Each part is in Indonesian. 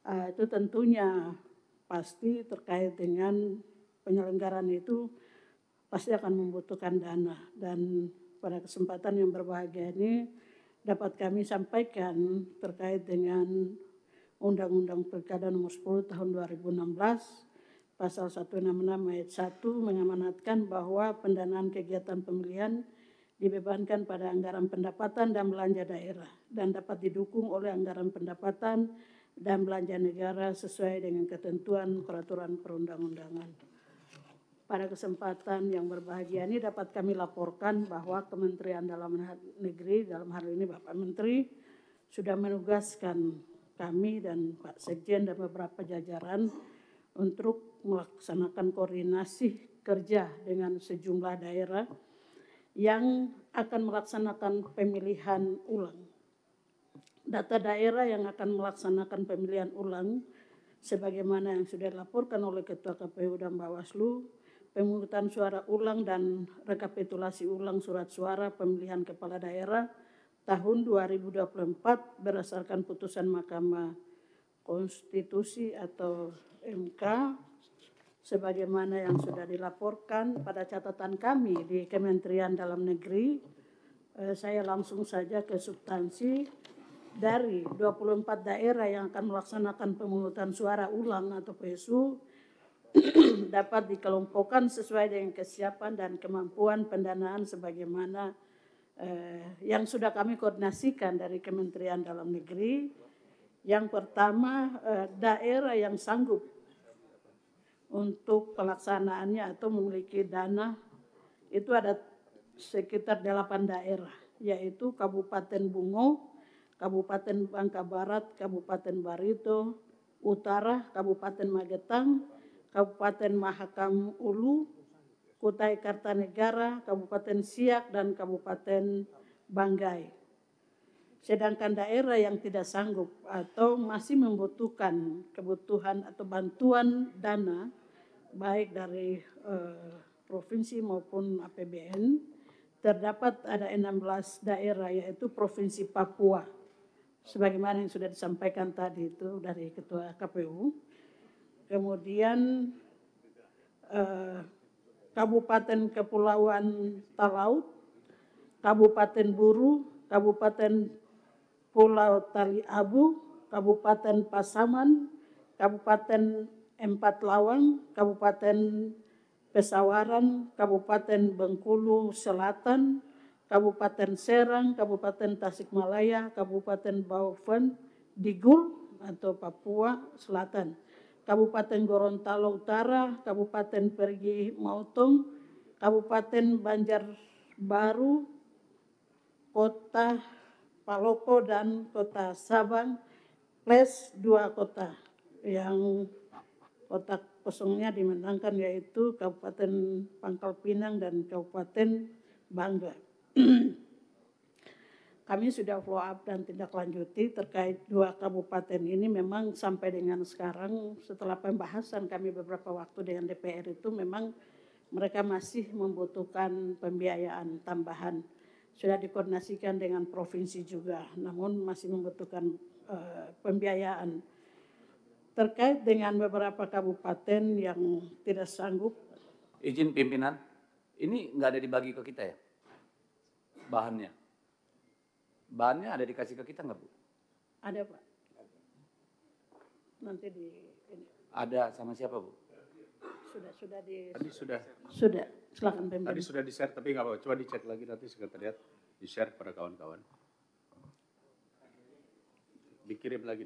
Itu tentunya pasti terkait dengan penyelenggaraan itu pasti akan membutuhkan dana, dan pada kesempatan yang berbahagia ini dapat kami sampaikan terkait dengan Undang-Undang Pilkada Nomor 10 Tahun 2016 Pasal 166 Ayat 1 mengamanatkan bahwa pendanaan kegiatan pemilihan dibebankan pada anggaran pendapatan dan belanja daerah dan dapat didukung oleh anggaran pendapatan dan belanja negara sesuai dengan ketentuan peraturan perundang-undangan. Pada kesempatan yang berbahagia ini dapat kami laporkan bahwa Kementerian Dalam Negeri, dalam hal ini Bapak Menteri, sudah menugaskan kami dan Pak Sekjen dan beberapa jajaran untuk melaksanakan koordinasi kerja dengan sejumlah daerah yang akan melaksanakan pemilihan ulang. Data daerah yang akan melaksanakan pemilihan ulang sebagaimana yang sudah dilaporkan oleh Ketua KPU dan Bawaslu, pemungutan suara ulang dan rekapitulasi ulang surat suara pemilihan kepala daerah tahun 2024 berdasarkan putusan Mahkamah Konstitusi atau MK sebagaimana yang sudah dilaporkan pada catatan kami di Kementerian Dalam Negeri. Saya langsung saja ke substansi. Dari 24 daerah yang akan melaksanakan pemungutan suara ulang atau PSU dapat dikelompokkan sesuai dengan kesiapan dan kemampuan pendanaan sebagaimana yang sudah kami koordinasikan dari Kementerian Dalam Negeri. Yang pertama, daerah yang sanggup untuk pelaksanaannya atau memiliki dana itu ada sekitar 8 daerah, yaitu Kabupaten Bungo, Kabupaten Bangka Barat, Kabupaten Barito Utara, Kabupaten Magetang, Kabupaten Mahakam Ulu, Kutai Kartanegara, Kabupaten Siak, dan Kabupaten Banggai. Sedangkan daerah yang tidak sanggup atau masih membutuhkan kebutuhan atau bantuan dana baik dari provinsi maupun APBN, terdapat ada 16 daerah, yaitu Provinsi Papua sebagaimana yang sudah disampaikan tadi itu dari Ketua KPU. Kemudian Kabupaten Kepulauan Talaut, Kabupaten Buru, Kabupaten Pulau Tali Abu, Kabupaten Pasaman, Kabupaten Empat Lawang, Kabupaten Pesawaran, Kabupaten Bengkulu Selatan, Kabupaten Serang, Kabupaten Tasikmalaya, Kabupaten Baufen, Digul atau Papua Selatan, Kabupaten Gorontalo Utara, Kabupaten Perigi Mautong, Kabupaten Banjarbaru, Kota Palopo, dan Kota Sabang, plus 2 kota yang kota kosongnya dimenangkan, yaitu Kabupaten Pangkal Pinang dan Kabupaten Bangga. Kami sudah follow up dan tindak lanjuti terkait 2 kabupaten ini. Memang sampai dengan sekarang setelah pembahasan kami beberapa waktu dengan DPR itu memang mereka masih membutuhkan pembiayaan tambahan. Sudah dikoordinasikan dengan provinsi juga, namun masih membutuhkan pembiayaan. Terkait dengan beberapa kabupaten yang tidak sanggup. Izin pimpinan, ini nggak ada dibagi ke kita ya? Bahannya? Bahannya ada dikasih ke kita nggak, Bu? Ada, Pak. Nanti di ini. Ada sama siapa, Bu? Sudah di. Tadi sudah. Sudah, silakan pimpinan. Tadi sudah di-share tapi nggak apa-apa. Coba dicek lagi nanti sekretariat, di-share kepada kawan-kawan. Dikirim lagi.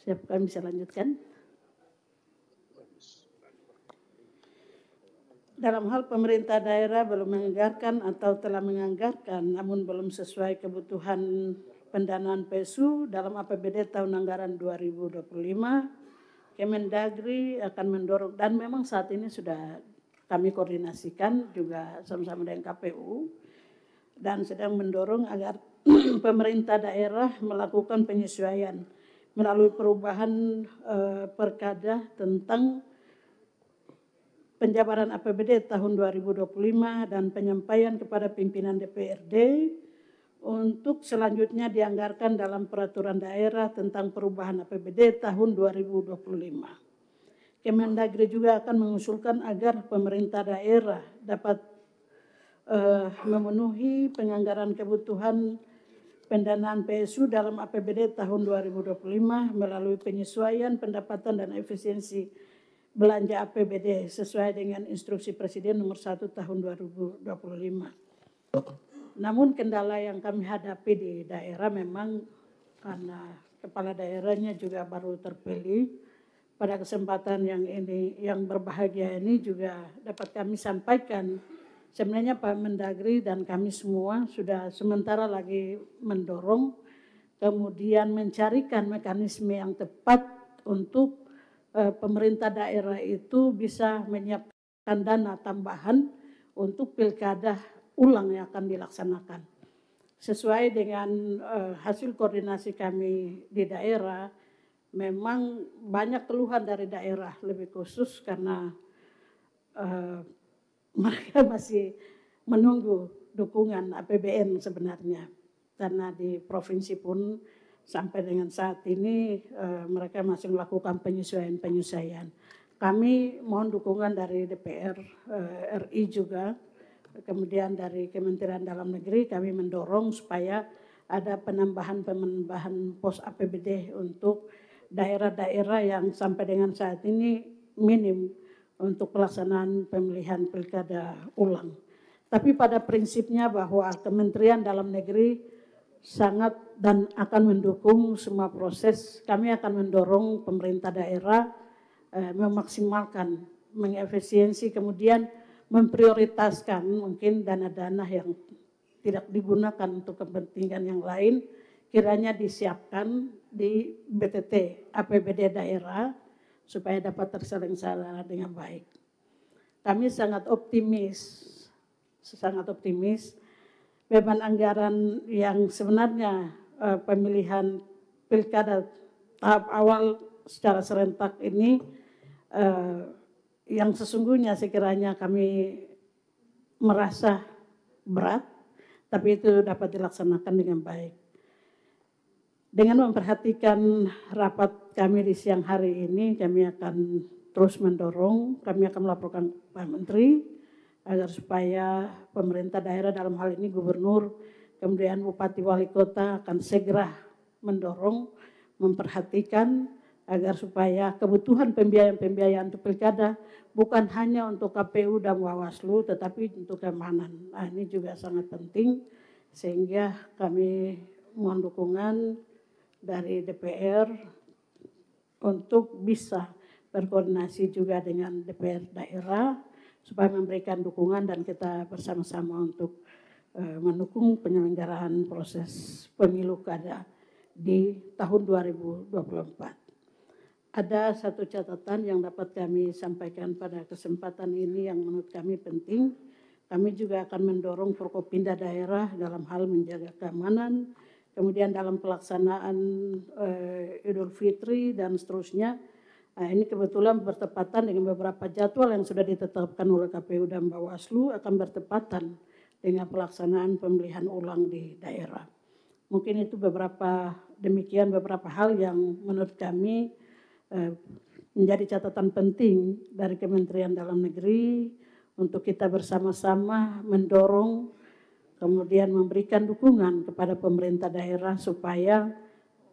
Siap, kami bisa lanjutkan. Dalam hal pemerintah daerah belum menganggarkan atau telah menganggarkan namun belum sesuai kebutuhan pendanaan PSU dalam APBD tahun anggaran 2025, Kemendagri akan mendorong, dan memang saat ini sudah kami koordinasikan juga sama-sama dengan KPU, dan sedang mendorong agar pemerintah daerah melakukan penyesuaian melalui perubahan Perkada tentang penjabaran APBD tahun 2025 dan penyampaian kepada pimpinan DPRD untuk selanjutnya dianggarkan dalam peraturan daerah tentang perubahan APBD tahun 2025. Kemendagri juga akan mengusulkan agar pemerintah daerah dapat memenuhi penganggaran kebutuhan pendanaan PSU dalam APBD tahun 2025 melalui penyesuaian pendapatan dan efisiensi belanja APBD sesuai dengan instruksi Presiden nomor 1 tahun 2025. Namun kendala yang kami hadapi di daerah memang karena kepala daerahnya juga baru terpilih. Pada kesempatan yang berbahagia ini juga dapat kami sampaikan, sebenarnya Pak Mendagri dan kami semua sudah sementara lagi mendorong, kemudian mencarikan mekanisme yang tepat untuk pemerintah daerah itu bisa menyiapkan dana tambahan untuk pilkada ulang yang akan dilaksanakan. Sesuai dengan hasil koordinasi kami di daerah, memang banyak keluhan dari daerah, lebih khusus karena mereka masih menunggu dukungan APBN sebenarnya. Karena di provinsi pun sampai dengan saat ini mereka masih melakukan penyesuaian. Kami mohon dukungan dari DPR RI juga. Kemudian dari Kementerian Dalam Negeri kami mendorong supaya ada penambahan pos APBD untuk daerah-daerah yang sampai dengan saat ini minim untuk pelaksanaan pemilihan pilkada ulang. Tapi pada prinsipnya bahwa Kementerian Dalam Negeri sangat dan akan mendukung semua proses. Kami akan mendorong pemerintah daerah memaksimalkan, mengefisiensi, kemudian memprioritaskan mungkin dana-dana yang tidak digunakan untuk kepentingan yang lain, kiranya disiapkan di BTT APBD daerah supaya dapat terselenggara dengan baik. Kami sangat optimis beban anggaran yang sebenarnya pemilihan pilkada tahap awal secara serentak ini yang sesungguhnya sekiranya kami merasa berat, tapi itu dapat dilaksanakan dengan baik. Dengan memperhatikan rapat kami di siang hari ini, kami akan terus mendorong, kami akan melaporkan Pak Menteri, agar supaya pemerintah daerah dalam hal ini gubernur, kemudian bupati wali kota akan segera mendorong, memperhatikan agar supaya kebutuhan pembiayaan untuk pilkada bukan hanya untuk KPU dan Bawaslu tetapi untuk keamanan. Nah, ini juga sangat penting sehingga kami mohon dukungan dari DPR untuk bisa berkoordinasi juga dengan DPR daerah supaya memberikan dukungan dan kita bersama-sama untuk mendukung penyelenggaraan proses pemilu kada di tahun 2024. Ada satu catatan yang dapat kami sampaikan pada kesempatan ini yang menurut kami penting. Kami juga akan mendorong Forkopimda daerah dalam hal menjaga keamanan, kemudian dalam pelaksanaan Idul Fitri dan seterusnya. Nah, ini kebetulan bertepatan dengan beberapa jadwal yang sudah ditetapkan oleh KPU dan Bawaslu akan bertepatan dengan pelaksanaan pemilihan ulang di daerah. Mungkin itu demikian beberapa hal yang menurut kami menjadi catatan penting dari Kementerian Dalam Negeri untuk kita bersama-sama mendorong kemudian memberikan dukungan kepada pemerintah daerah supaya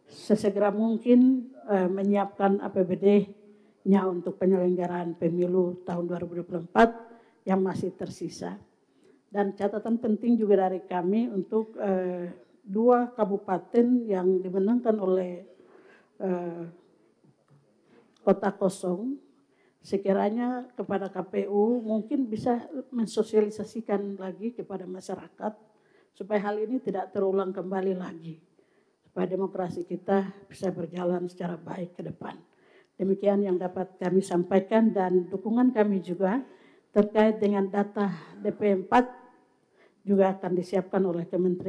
sesegera mungkin menyiapkan APBD-nya untuk penyelenggaraan pemilu tahun 2024 yang masih tersisa. Dan catatan penting juga dari kami untuk 2 kabupaten yang dimenangkan oleh kota kosong, sekiranya kepada KPU mungkin bisa mensosialisasikan lagi kepada masyarakat supaya hal ini tidak terulang kembali lagi, supaya demokrasi kita bisa berjalan secara baik ke depan. Demikian yang dapat kami sampaikan dan dukungan kami juga terkait dengan data DP4 juga akan disiapkan oleh Kementerian